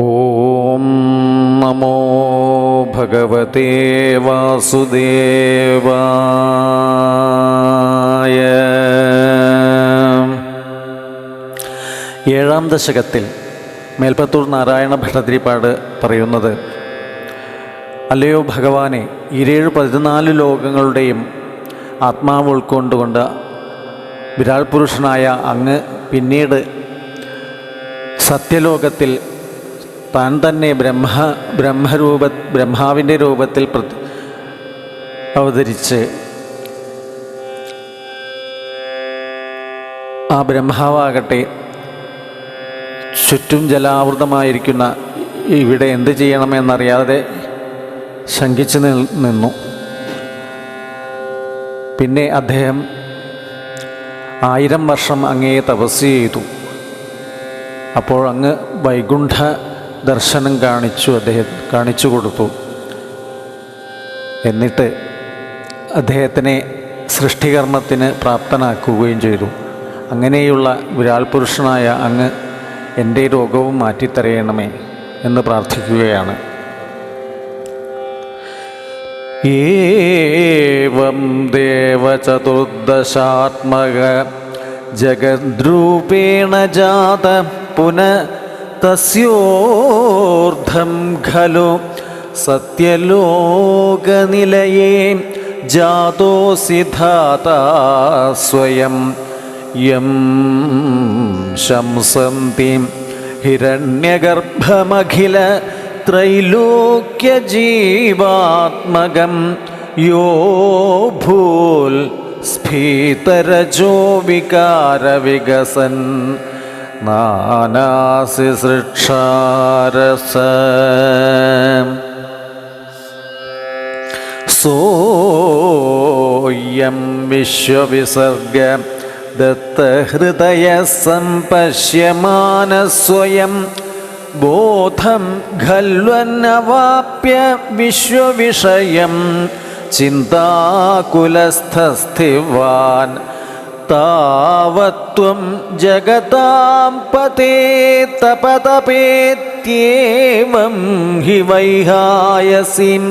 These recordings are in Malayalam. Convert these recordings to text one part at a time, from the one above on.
ഓം നമോ ഭഗവതേ വാസുദേവായ. ഏഴാം ദശകത്തിൽ മേൽപ്പത്തൂർ നാരായണ ഭട്ടതിരിപ്പാട് പറയുന്നത്: അല്ലയോ ഭഗവാനെ, 14 ലോകങ്ങളുടെയും ആത്മാവ് ഉൾക്കൊണ്ടുകൊണ്ട് വിരാട് പുരുഷനായ അങ്ങ് പിന്നീട് സത്യലോകത്തിൽ താൻ തന്നെ ബ്രഹ്മാവിൻ്റെ രൂപത്തിൽ അവതരിച്ച് ആ ബ്രഹ്മാവാകട്ടെ ചുറ്റും ജലാവൃതമായിരിക്കുന്ന ഇവിടെ എന്ത് ചെയ്യണമെന്നറിയാതെ ശങ്കിച്ചു നിന്നു. പിന്നെ അദ്ദേഹം 1000 വർഷം അങ്ങയെ തപസ് ചെയ്തു. അപ്പോൾ അങ്ങ് വൈകുണ്ഠ ദർശനം കാണിച്ചു കൊടുത്തു. എന്നിട്ട് അദ്ദേഹത്തിനെ സൃഷ്ടികർമ്മത്തിന് പ്രാപ്തനാക്കുകയും ചെയ്തു. അങ്ങനെയുള്ള വിരാട് പുരുഷനായ അങ്ങ് എൻ്റെ രോഗവും മാറ്റിത്തരയണമേ എന്ന് പ്രാർത്ഥിക്കുകയാണ്. ഏവം ദേവചതുർദശാത്മക ജഗദ്രൂപേണ ജാത തസ്യോർദ്ധം ഖലു സത്യലോകനിലയേ ജാതോസി ധാതാ സ്വയം യം ശംസന്തി ഹിരണ്യഗർഭമഖില ത്രൈലോക്യജീവാത്മകം യോ ഭൂൽ സ്ഫീതരജോ വികാരവികസൻ നാനാസി സൃക്ഷാരസ സോയം വിശ്വവിസർഗ ദത്തഹൃദയ സംപശ്യമാനസ്വയം ബോധം ഖൽവന്നവാപ്യ വിശ്വവിഷയം ചിന്താകുലസ്ഥസ്ഥിവാൻ താവത്വം ജഗതാം പതേ തപതപേത്യേവം ഹി വൈഹായസിം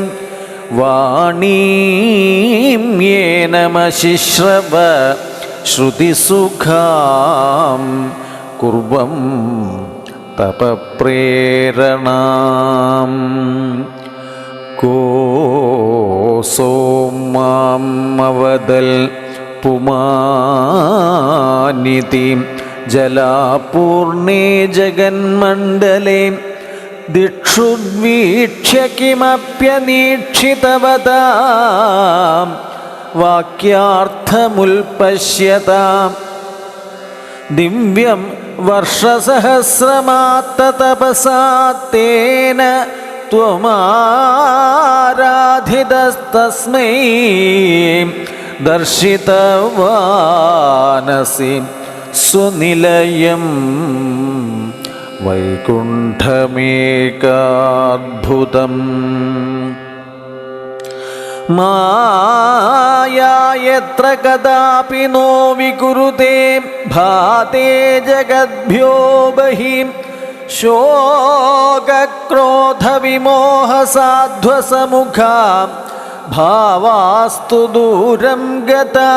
വാണീം യേനമശിശ്രവ ശ്രുതിസുഖാം കുർവം തപപ്രേരണാം കോസോം മാം അവദൽ പുമാനിതി ജലാപൂർണേ ജഗന്മണ്ഡലേ ദിക്ഷുദ്വീക്ഷ്യ കിമപ്യനീക്ഷിതവതാം വാക്യാർത്ഥമുൽപശ്യതാം ദിവ്യം വർഷസഹസ്രമാത്തതപസാ തേന ത്വമാരാധിതസ്തസ്മൈ ദർശിതവാനസി സ്വനിലയം വൈകുണ്ഠമേകാദ്ഭുതം. മായാ യത്ര കദാപി നോ വികുരുതേ ഭാതേ ജഗദ്ഭ്യോ ബഹിം ശോകക്രോധവിമോഹസാധ്വസമുഖാ ഭാവാസ്തു ദൂരം ഗതാ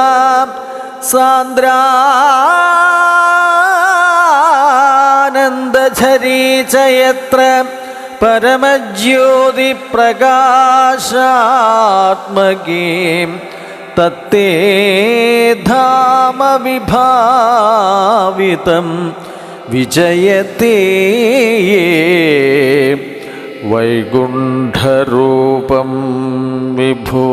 സാന്ദ്രാനന്ദഝരീ ച യത്ര പരമജ്യോതി പ്രകാശാത്മകീം തത്തേ ധാമ വിഭാവിതം വിജയതേ വൈകുണ്ഠരൂപം വിഭോ.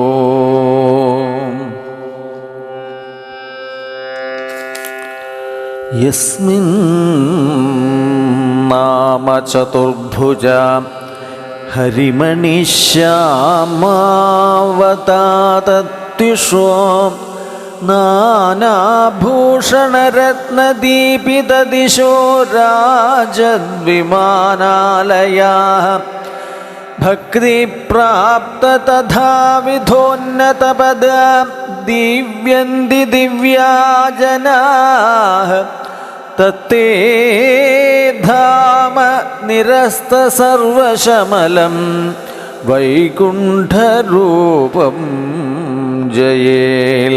യസ്മിൻ നാമ ചതുർഭുജ ഹരിമണിശ്യാമാവതാതത്യുഷോ നാനാഭൂഷണരത്നദീപിതദിശോ രാജദ്വിമാനാലയാഃ ഭക്തിപ്രാപ്ത തഥാവിധോന്നതപദാ ദിവ്യന്തി ദിവ്യാജനാഃ തത്തേ ധാമ നിരസ്ത സർവശമലം വൈകുണ്ഠരൂപം ജയേൽ.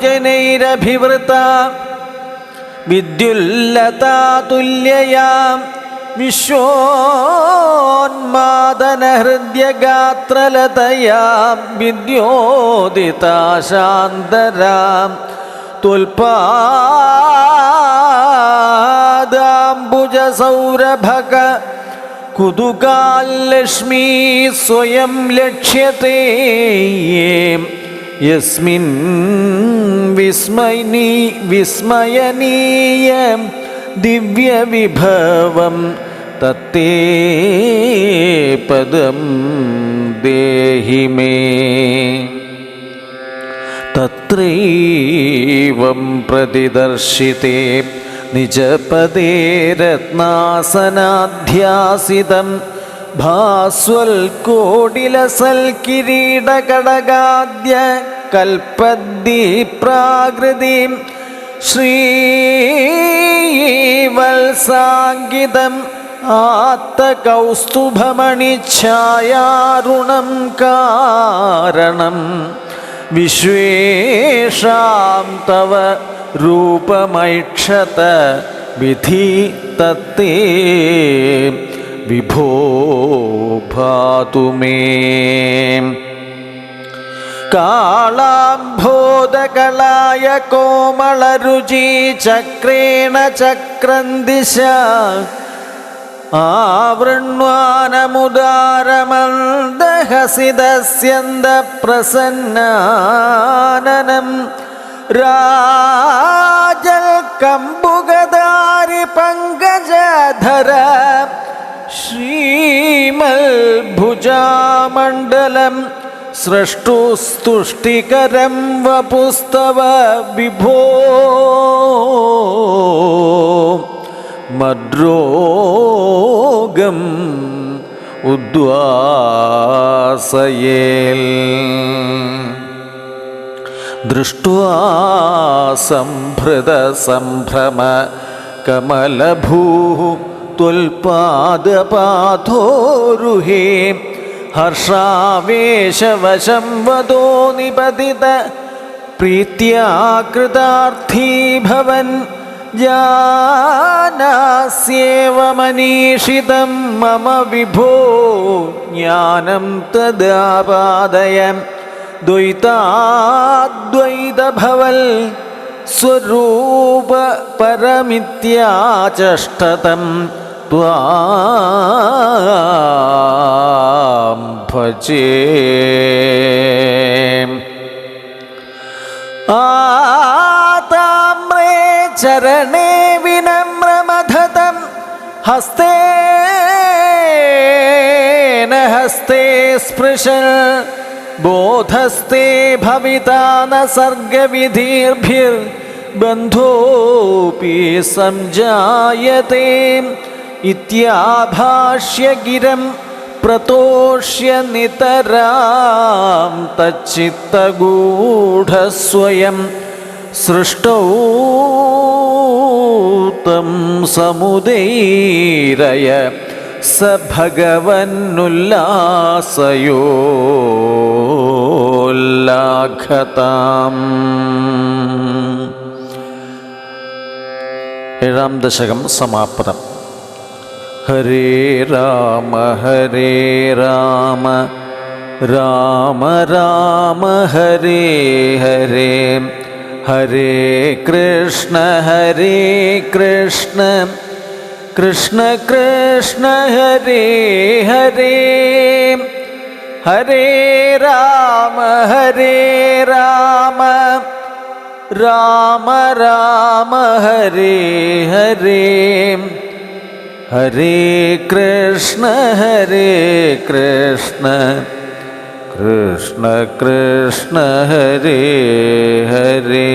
നാനാദിവ്യവധൂജനൈരഭിവൃത വിദ്യുല്ലതാതുല്യയാം വിശ്വോന്മാദനഹൃദ്യഗാത്രലതയാം വിദ്യോദിതാശാന്തരാം തുൽപാദാംബുജസൗരഭക കുതുകാല്ലക്ഷ്മീ സ്വയം ലക്ഷ്യത്തെ യസ്മിൻ വിസ്മയനീയം ദിവ്യവിഭവം തത്തേ പദം ദേഹി മേ. തത്രൈവം പ്രതിദർശിതേ നിജപദേ രത്നാസനാധ്യാസിതം ഭാസ്വൽകോടിലസൽകിരീടകടകാദ്യ കൽപ്പദ്ദീപ്രാകൃതിം ശ്രീവത്സാംഗിതം ആത്തകൗസ്തുഭമണിഛായാരുണം കാരണം വിശ്വേഷാം തവ രൂപമൈക്ഷത വിധി തത്തേ വിഭോ ഭാതു മേ. കാളാംഭോദകളായ കോമളരുചി ചക്രേണ ചക്രന്ദിശ ആവൃണ്വാനമുദാരമന്ദഹസിതസ്യന്ദ പ്രസന്നാനനം രാജൽ കമ്പുഗദാരി പങ്കജധര ശ്രീമൽ ഭുജാമണ്ഡലം സൃഷ്ടുസ്തുഷ്ടികരം വപുസ്തവ വിഭോ മദ്രോഗം ഉദ്വാസയേൽ. ദൃഷ്ട്വാ സംഭൃത സംഭ്രമ കമലഭൂ ത്വൽപാദപാഥോരുഹേ ഹർഷാവേശവശം വദോ നിപതിത പ്രീത്യാകൃതാർത്ഥീ ഭവൻ ജാനാസ്യേവ മനീഷിതം മമ വിഭോ ജ്ഞാനം തദാപാദയം ദ്വൈതാദ്വൈതഭവൽ സ്വരൂപ പരമിത്യാചഷ്ടതം ത്വാം ഭജേ. ആതാമ്രേ ചരണേ വിനമ്രമധതം ഹസ്തേന ഹസ്തേ സ്പൃശൻ ബോധസ്തേ ഭവിതാ ന സർഗവിധിർഭിർബന്ധോപി സംജായതേ ഇത്യാഭാഷ്യഗിരം പ്രതോഷ്യ നിതരാം തച്ചിത്തഗൂഢസ്വയം സൃഷ്ടൗ തം സമുദൈരയ സ ഭഗവന്നുല്ലാസയോല്ലാഘതാം. ഏഴാം ദശകം സമാപ്തം. ഹരേ രാമ രാമ രാമ ഹരേ ഹരേ ഹരേ കൃഷ്ണ കൃഷ്ണ കൃഷ്ണ ഹരേ ഹരേ ഹരേ രാമ രാമ രാമ ഹരേ ഹരേ ഹരേ കൃഷ്ണ കൃഷ്ണ കൃഷ്ണ ഹരേ ഹരേ.